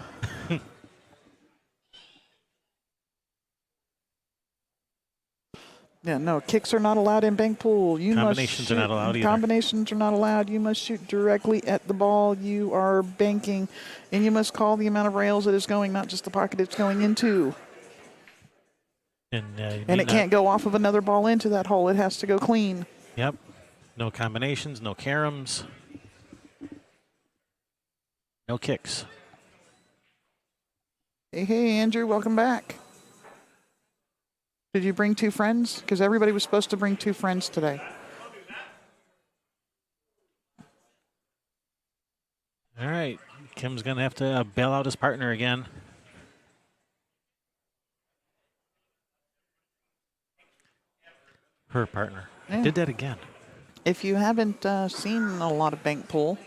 Yeah, no, kicks are not allowed in bank pool. Combinations are not allowed either. Combinations are not allowed. You must shoot directly at the ball you are banking, and you must call the amount of rails it is going, not just the pocket it's going into. And it can't go off of another ball into that hole. It has to go clean. Yep. No combinations, no caroms. No kicks. Hey, Andrew, welcome back. Did you bring 2 friends? Because everybody was supposed to bring 2 friends today. All right. Kim's going to have to bail out his partner again. Her partner. Yeah. Did that again. If you haven't seen a lot of bank pool,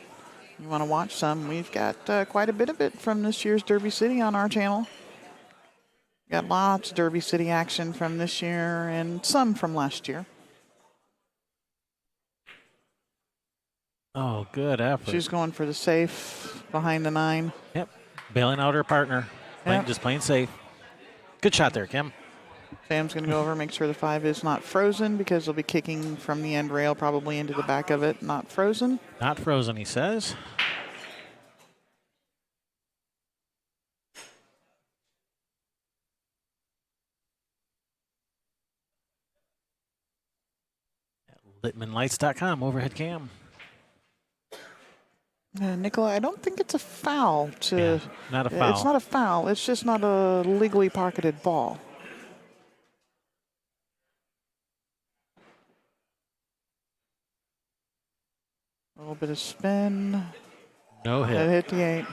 you want to watch some, we've got quite a bit of it from this year's Derby City on our channel. Got lots of Derby City action from this year and some from last year. Oh, good effort. She's going for the safe behind the 9. Yep. Bailing out her partner. Yep. Just playing safe. Good shot there, Kim. Sam's going to go over and make sure the 5 is not frozen because they'll be kicking from the end rail probably into the back of it. Not frozen. Not frozen, he says. LittmanLights.com, overhead cam. Nicola, I don't think it's a foul to. Yeah, not a foul. It's not a foul. It's just not a legally pocketed ball. A little bit of spin. No That hit. hit the 8.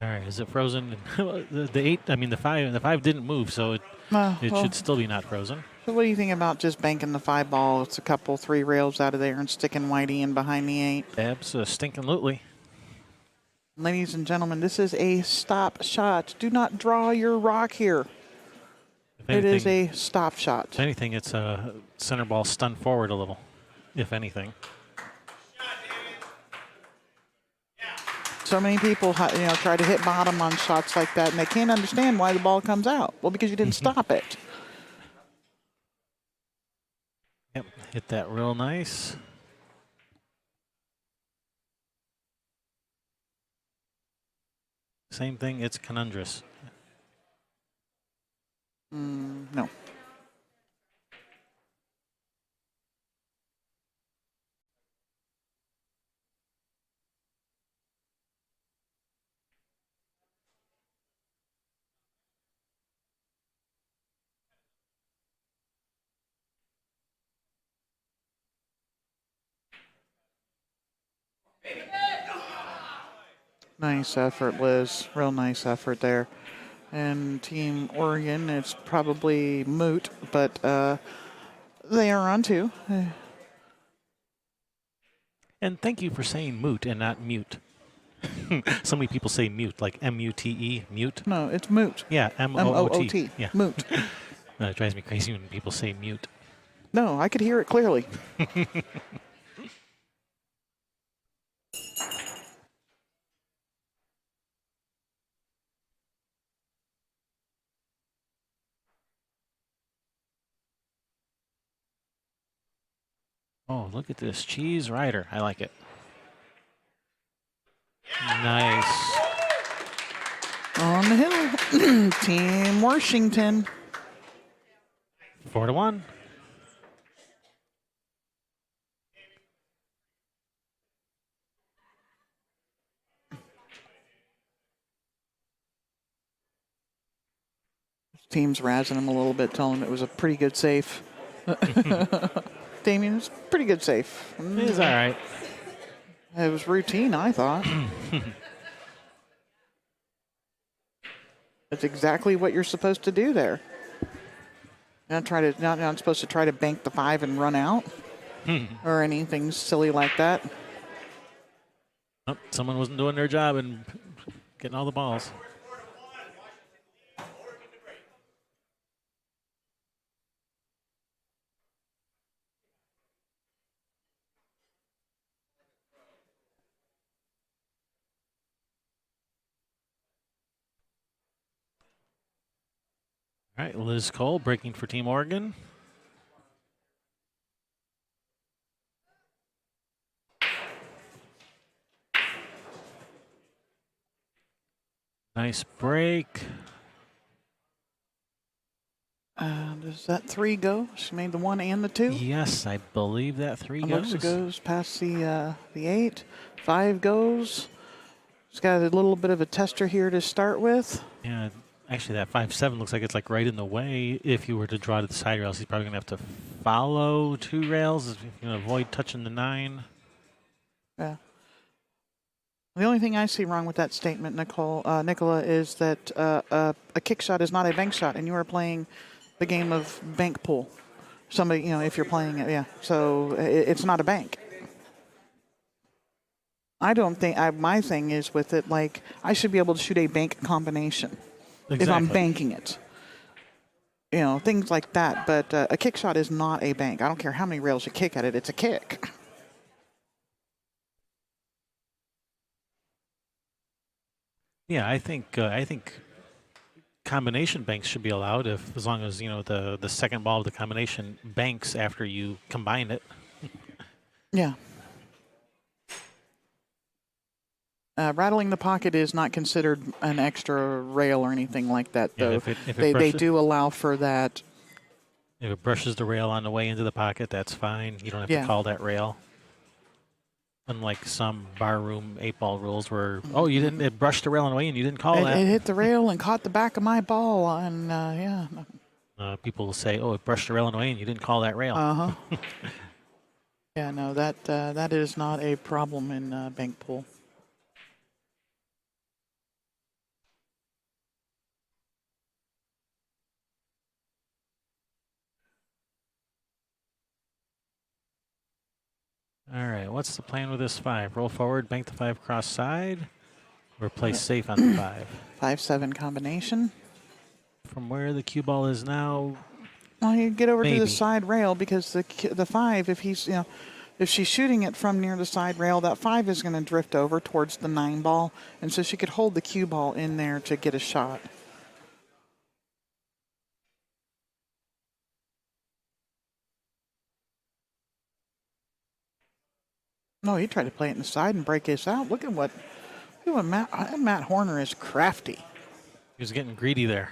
All right, is it frozen? the 8, I mean the 5 didn't move, so it Well, should still be not frozen. so what do you think about just banking the 5 ball? It's a couple, 3 rails out of there and sticking Whitey in behind the 8. Stinking-lutely. Ladies and gentlemen, this is a stop shot. Do not draw your rock here. It is a stop shot. If anything, it's a center ball stunned forward a little, if anything. So many people, try to hit bottom on shots like that, and they can't understand why the ball comes out. Well, because you didn't stop it. Yep, hit that real nice. Same thing, it's conundrous. No. Nice effort, Liz. Real nice effort there. And Team Oregon, it's probably moot, but they are on 2. And thank you for saying moot and not mute. So many people say mute, like M-U-T-E, mute. No, it's moot. Yeah, M-O-O-T. M-O-O-T. Yeah. Moot. It drives me crazy when people say mute. No, I could hear it clearly. Oh, look at this. Cheese rider. I like it. Nice. On the hill, Team Washington. 4-1. Team's razzing him a little bit, telling him it was a pretty good safe. Damien, it's a pretty good safe. He's all right. It was routine, I thought. That's exactly what you're supposed to do there. Not supposed to try to bank the 5 and run out or anything silly like that. Oh, someone wasn't doing their job and getting all the balls. All right, Liz Cole breaking for Team Oregon. Nice break. Does that 3 go? She made the 1 and the 2. Yes, I believe that 3 goes. Looks it goes past the 8. 5 goes. It's got a little bit of a tester here to start with. Yeah, actually that 5-7 looks like it's like right in the way. If you were to draw to the side rails, he's probably gonna have to follow 2 rails if you can avoid touching the 9. Yeah. The only thing I see wrong with that statement, Nicola, is that a kick shot is not a bank shot, and you are playing the game of bank pool. Somebody, if you're playing it, yeah. So it's not a bank. I don't think, my thing is with it, like, I should be able to shoot a bank combination if I'm banking it. Things like that. But a kick shot is not a bank. I don't care how many rails you kick at it, it's a kick. Yeah, I think combination banks should be allowed as long as the second ball of the combination banks after you combine it. Yeah. Rattling the pocket is not considered an extra rail or anything like that, Yeah, though. if it They brushes, do allow for that. if it brushes the rail on the way into the pocket, that's fine. You don't have to Yeah. call that rail. Unlike some barroom 8-ball rules where, oh, you didn't, it brushed the rail on the way and you didn't call It that. hit the rail and caught the back of my ball, and yeah. People will say, oh, it brushed the rail on the way and you didn't call that rail. Yeah, no, that is not a problem in bank pool. All right, what's the plan with this 5? Roll forward, bank the 5 cross side, or play safe on the 5? 5-7 combination. From where the cue ball is now, Well, you get over to Maybe. the side rail because the 5, if he's if she's shooting it from near the side rail, that 5 is going to drift over towards the 9 ball, and so she could hold the cue ball in there to get a shot. No, he tried to play it in the side and break this out. Look at what Matt Horner is crafty. he was getting greedy there.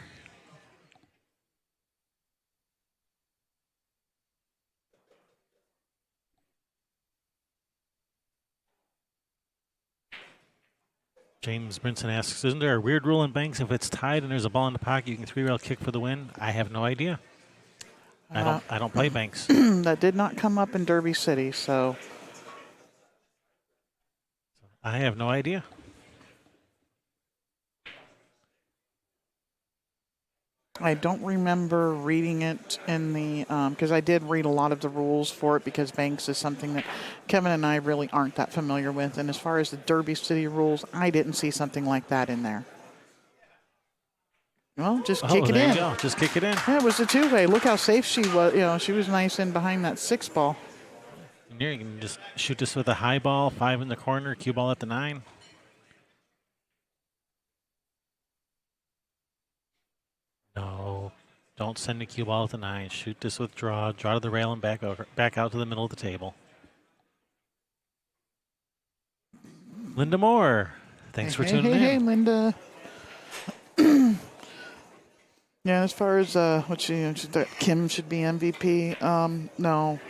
James Brinson asks, isn't there a weird rule in banks if it's tied and there's a ball in the pocket, you can 3-rail kick for the win? I have no idea. I don't play banks. That did not come up in Derby City, so I have no idea. I don't remember reading it in the because I did read a lot of the rules for it because banks is something that Kevin and I really aren't that familiar with. And as far as the Derby City rules, I didn't see something like that in there. Well, just kick it there in. you go. Just kick it in. Yeah, it was a 2-way. Look how safe she was. She was nice in behind that 6 ball. And here you can just shoot this with a high ball, 5 in the corner, cue ball at the 9. No, don't send the cue ball at the 9. Shoot this with draw to the rail and back out to the middle of the table. Linda Moore, thanks for tuning in. Hey, Linda. Yeah, as far as that Kim should be MVP, no.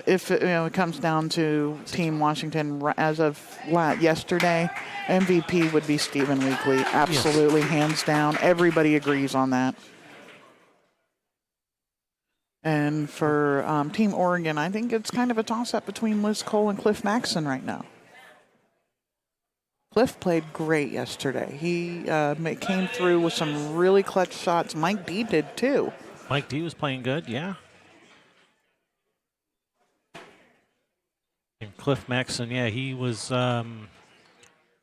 If it comes down to Team Washington as of yesterday, MVP would be Stephen Weekly. Absolutely, hands down. Everybody agrees on that. And for Team Oregon, I think it's kind of a toss-up between Liz Cole and Cliff Maxson right now. Cliff played great yesterday. He came through with some really clutch shots. Mike D did too. Mike D was playing good, yeah. And Cliff Maxson, yeah, he was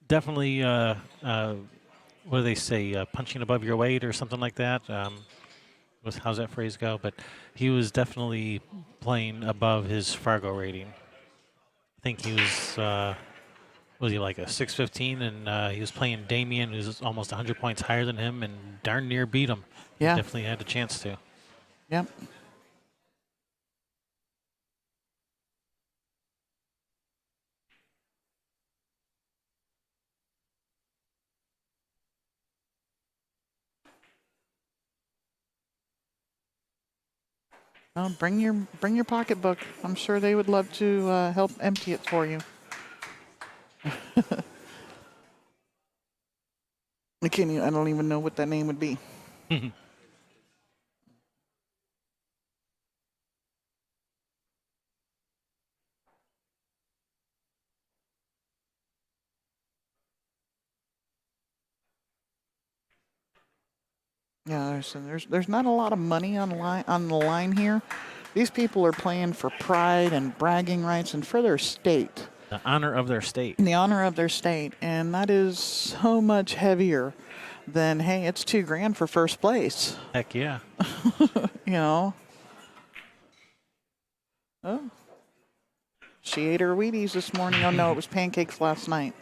definitely, what do they say, punching above your weight or something like that. How's that phrase go? But he was definitely playing above his Fargo rating. I think he was he like a 615, and he was playing Damien, who's almost 100 points higher than him, and darn near beat him. Yeah. He definitely had a chance to. Yep. Well, bring your pocketbook. I'm sure they would love to help empty it for you. I don't even know what that name would be. Yeah, there's not a lot of money on the line here. These people are playing for pride and bragging rights and for their state. The honor of their state. The honor of their state, and that is so much heavier than, hey, it's $2,000 for first place. Heck yeah. Oh, she ate her Wheaties this morning. Oh no, it was pancakes last night.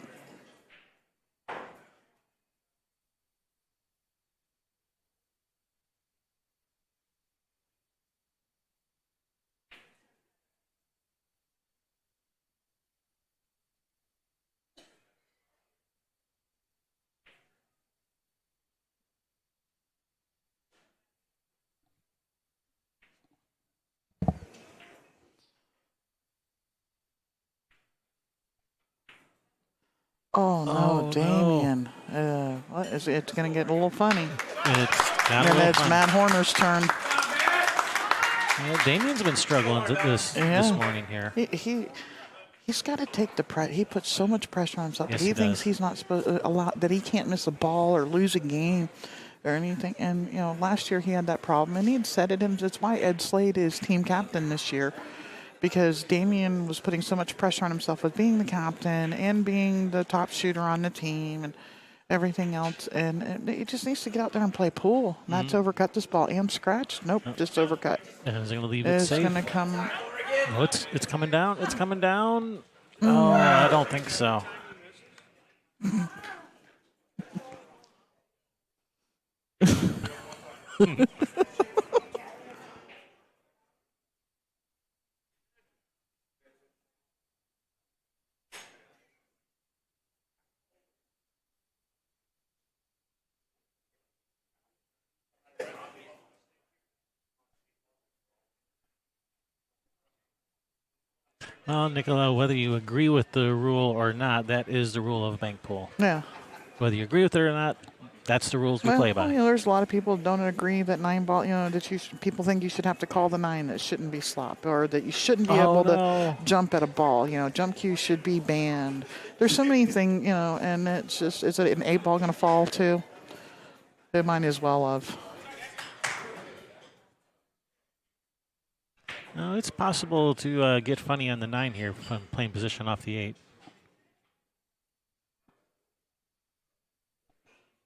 Oh, no, Oh, no. Damien. What is it? It's going to get a little funny. It's not a And little it's fun. Matt Horner's turn. Yeah, Damien's been struggling this morning here. He's got to take the pressure. He puts so much pressure on himself. Yes, He he thinks does. he's not supposed that he can't miss a ball or lose a game or anything. And last year he had that problem, and he had said it. And it's why Ed Slade is team captain this year, because Damien was putting so much pressure on himself with being the captain and being the top shooter on the team and everything else. And he just needs to get out there and play pool. Not to overcut this ball and scratch. Nope, just overcut. And is he going to leave it It's safe? going to come. Oh, it's coming down. It's coming down. Oh, I don't think so. Well, Nicola, whether you agree with the rule or not, that is the rule of bank pool. Yeah. Whether you agree with it or not, that's the rules we play by. There's a lot of people who don't agree that 9 ball, that people think you should have to call the 9, that shouldn't be slop, or that you shouldn't be able to jump at a ball. Jump cue should be banned. There's so many things, and it's just, is it an 8 ball going to fall too? It might as well have. No, it's possible to get funny on the 9 here from playing position off the 8.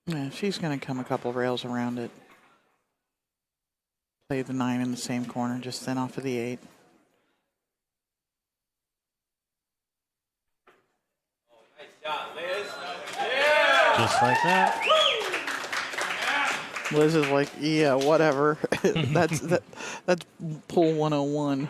Yeah, she's going to come a couple rails around it. Play the 9 in the same corner, just then off of the 8. Just like that. Liz is like, yeah, whatever. that's pool 101.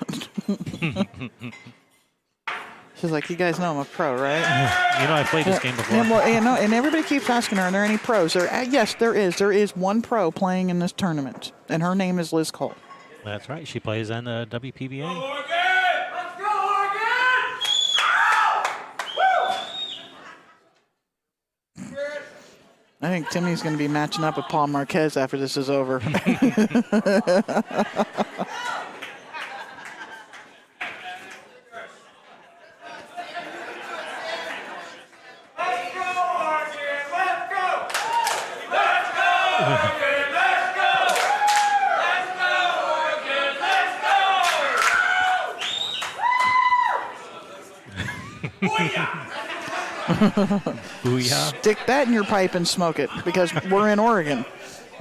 She's like, you guys know I'm a pro, right? I played this game before. And everybody keeps asking her, are there any pros? Yes, there is. There is one pro playing in this tournament, and her name is Liz Cole. That's right. She plays on the WPBA. I think Timmy's going to be matching up with Paul Marquez after this is over. Booyah. Stick that in your pipe and smoke it, because we're in Oregon.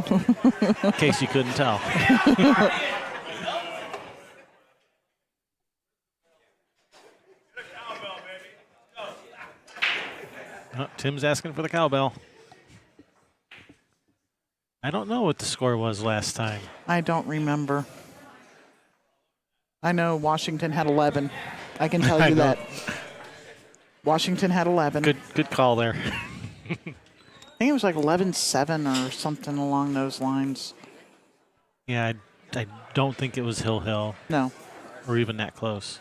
In case you couldn't tell. Oh, Tim's asking for the cowbell. I don't know what the score was last time. I don't remember. I know Washington had 11. I can tell you that. Washington had 11. Good call there. I think it was like 11-7 or something along those lines. Yeah, I don't think it was Hill No. or even that close.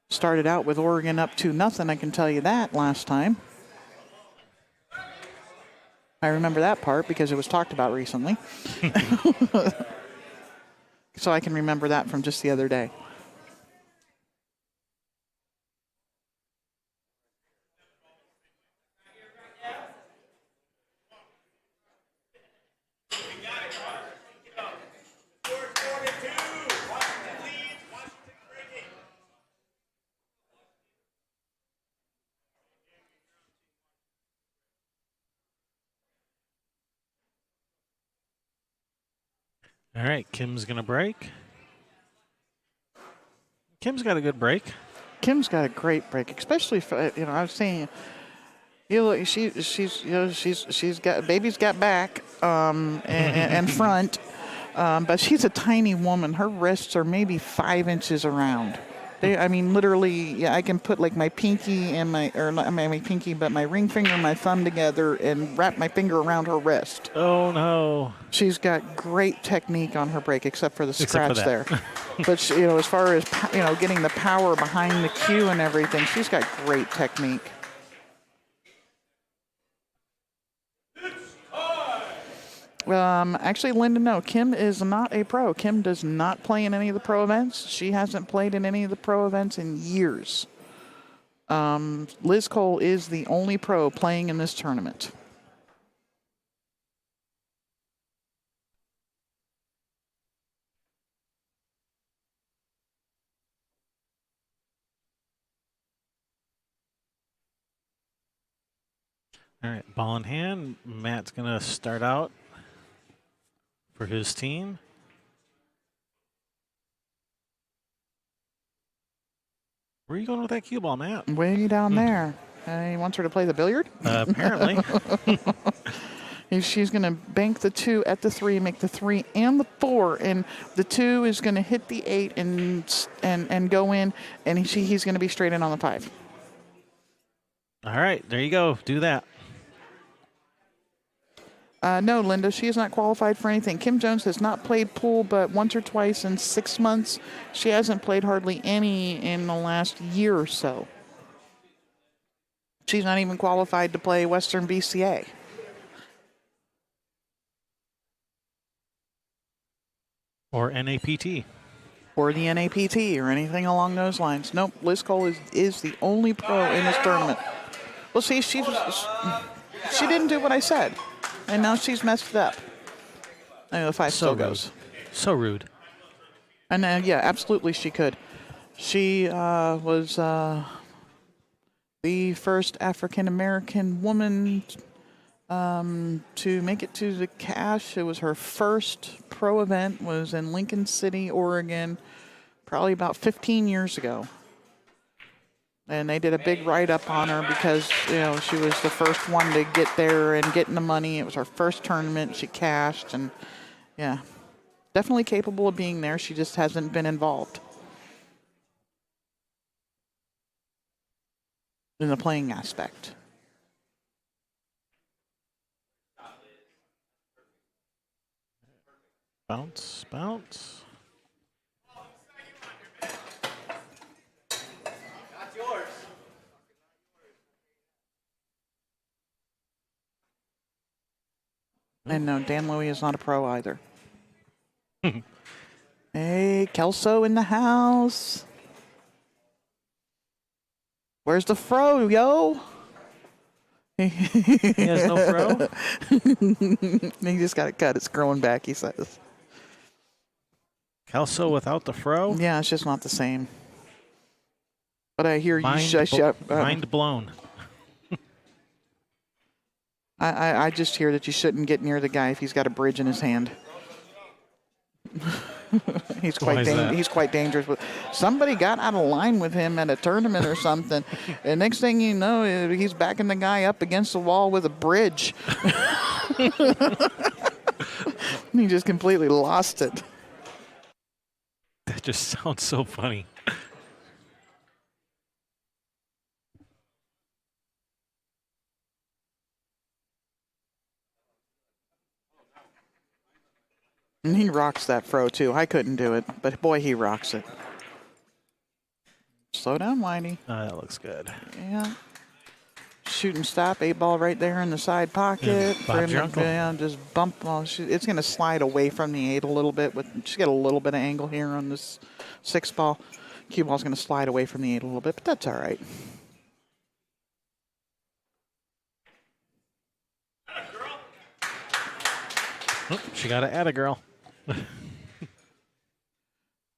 Started out with Oregon up 2-0, I can tell you that, last time. I remember that part because it was talked about recently. So I can remember that from just the other day. All right, Kim's going to break. Kim's got a good break. Kim's got a great break, especially for, I was saying, she's got, baby's got back and front, but she's a tiny woman. Her wrists are maybe 5 inches around. I mean, literally, yeah, I can put like my pinky and or not my pinky, but my ring finger and my thumb together and wrap my finger around her wrist. Oh, no. She's got great technique on her break, except for the Except for scratch that. there. But she, as far as getting the power behind the cue and everything, she's got great technique. Actually, Linda, no. Kim is not a pro. Kim does not play in any of the pro events. She hasn't played in any of the pro events in years. Liz Cole is the only pro playing in this tournament. All right, ball in hand. Matt's going to start out for his team. Where are you going with that cue ball, Matt? Way down there. He wants her to play the billiard? Apparently. She's going to bank the 2 at the 3, make the 3 and the 4, and the 2 is going to hit the 8 and go in, and he's going to be straight in on the 5. All right, there you go. Do that. No, Linda, she is not qualified for anything. Kim Jones has not played pool but once or twice in 6 months. She hasn't played hardly any in the last year or so. She's not even qualified to play Western BCA. Or NAPT. Or the NAPT or anything along those lines. Nope, Liz Cole is the only pro in this tournament. Well, see, she didn't do what I said, and now she's messed it up. I know the 5 still goes. So rude. And yeah, absolutely she could. She was the first African-American woman to make it to the cash. It was her first pro event, was in Lincoln City, Oregon, probably about 15 years ago. And they did a big write-up on her because, she was the first one to get there and get in the money. It was her first tournament. She cashed, and yeah, definitely capable of being there. She just hasn't been involved in the playing aspect. Bounce, bounce. And no, Dan Lowy is not a pro either. Hey, Kelso in the house. Where's the fro, yo? He has no fro? He just got it cut. It's growing back, he says. Kelso without the fro? Yeah, it's just not the same. But I hear mind blown. I just hear that you shouldn't get near the guy if he's got a bridge in his hand. He's quite dangerous. Somebody got out of line with him at a tournament or something, and next thing you know, he's backing the guy up against the wall with a bridge. He just completely lost it. That just sounds so funny. And he rocks that fro, too. I couldn't do it, but boy, he rocks it. Slow down, Whitey. That looks good. Yeah. Shoot and stop, 8-ball right there in the side pocket. Yeah, Bob's your uncle. Just bump. Well, it's going to slide away from the 8 a little bit. She's got a little bit of angle here on this 6-ball. Cue ball's going to slide away from the 8 a little bit, but that's all right. Oh, she got to add a girl.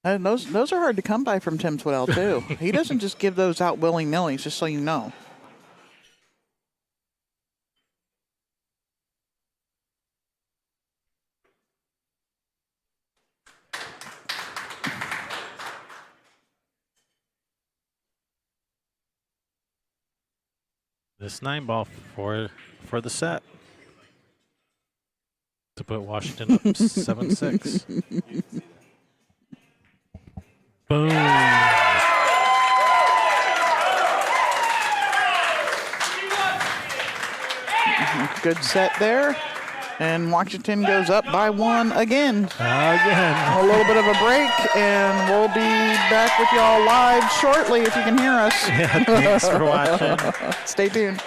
And those are hard to come by from Tim Twiddell, too. He doesn't just give those out willy-nilly, just so you know. This 9-ball for the set. To put Washington up 7-6. Boom. Good set there. And Washington goes up by 1 again. Again. A little bit of a break, and we'll be back with y'all live shortly if you can hear us. Yeah, thanks for watching. Stay tuned.